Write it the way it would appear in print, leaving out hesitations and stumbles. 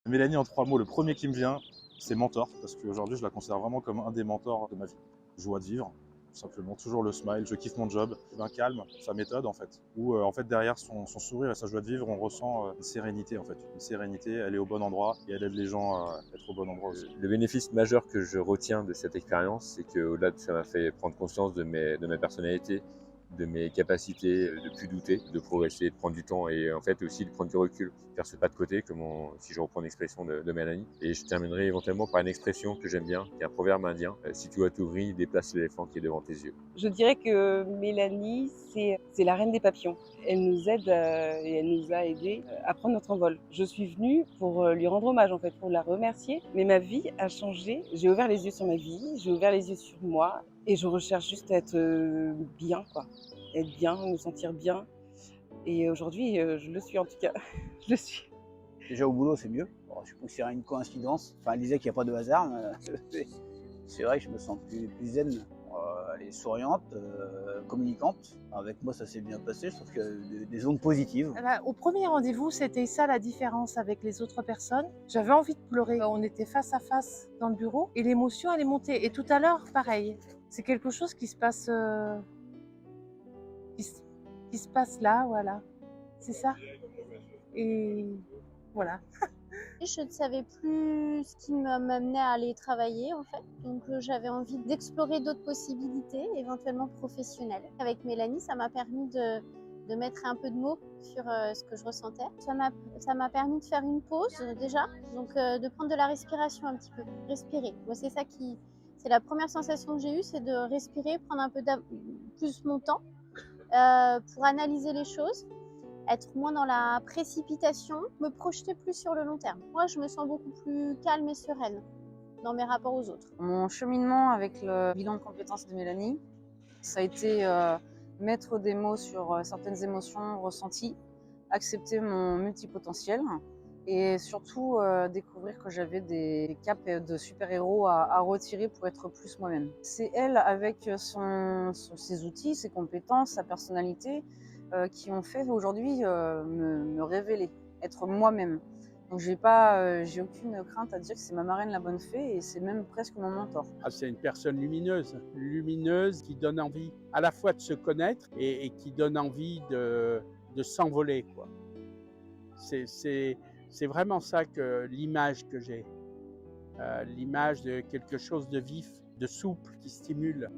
Mélanie, en 3 mots, le premier qui me vient, c'est mentor, parce qu'aujourd'hui, je la considère vraiment comme un des mentors de ma vie. Joie de vivre, tout simplement, toujours le smile, je kiffe mon job, un calme, sa méthode en fait, où en fait derrière son sourire et sa joie de vivre, on ressent une sérénité en fait, une sérénité, elle est au bon endroit et elle aide les gens à être au bon endroit aussi. Le bénéfice majeur que je retiens de cette expérience, c'est qu'au-delà de ça m'a fait prendre conscience de ma personnalité, de mes capacités, de plus douter, de progresser, de prendre du temps et en fait aussi de prendre du recul, faire ce pas de côté, si je reprends l'expression de Mélanie. Et je terminerai éventuellement par une expression que j'aime bien, qui est un proverbe indien. Si tu dois t'ouvrir, déplace l'éléphant qui est devant tes yeux. Je dirais que Mélanie, c'est la reine des papillons. Elle nous aide et elle nous a aidés à prendre notre envol. Je suis venue pour lui rendre hommage, en fait, pour la remercier. Mais ma vie a changé. J'ai ouvert les yeux sur ma vie, j'ai ouvert les yeux sur moi et je recherche juste à être bien, quoi. Être bien, me sentir bien. Et aujourd'hui, je le suis en tout cas. Je le suis. Déjà au boulot, c'est mieux. Bon, je considère une coïncidence. Enfin, elle disait qu'il n'y a pas de hasard, mais c'est vrai que je me sens plus zen. Elle est souriante, communicante. Avec moi, ça s'est bien passé. Je trouve qu'il y a des ondes positives. Au premier rendez-vous, c'était ça la différence avec les autres personnes. J'avais envie de pleurer. On était face à face dans le bureau et l'émotion, elle est montée. Et tout à l'heure, pareil. C'est quelque chose qui se passe, qui se passe là, voilà. C'est ça. Et voilà. Je ne savais plus ce qui m'amenait à aller travailler en fait, donc j'avais envie d'explorer d'autres possibilités, éventuellement professionnelles. Avec Mélanie, ça m'a permis de mettre un peu de mots sur ce que je ressentais. Ça m'a permis de faire une pause déjà, donc de prendre de la respiration un petit peu, respirer. Moi, c'est la première sensation que j'ai eue, c'est de respirer, prendre un peu plus mon temps pour analyser les choses, être moins dans la précipitation, me projeter plus sur le long terme. Moi, je me sens beaucoup plus calme et sereine dans mes rapports aux autres. Mon cheminement avec le bilan de compétences de Mélanie, ça a été mettre des mots sur certaines émotions ressenties, accepter mon multipotentiel et surtout découvrir que j'avais des capes de super-héros à retirer pour être plus moi-même. C'est elle, avec ses outils, ses compétences, sa personnalité, qui ont fait aujourd'hui me révéler, être moi-même. Donc j'ai aucune crainte à dire que c'est ma marraine la bonne fée et c'est même presque mon mentor. C'est une personne lumineuse qui donne envie à la fois de se connaître et qui donne envie de s'envoler, quoi. C'est vraiment ça que l'image que j'ai, l'image de quelque chose de vif, de souple, qui stimule.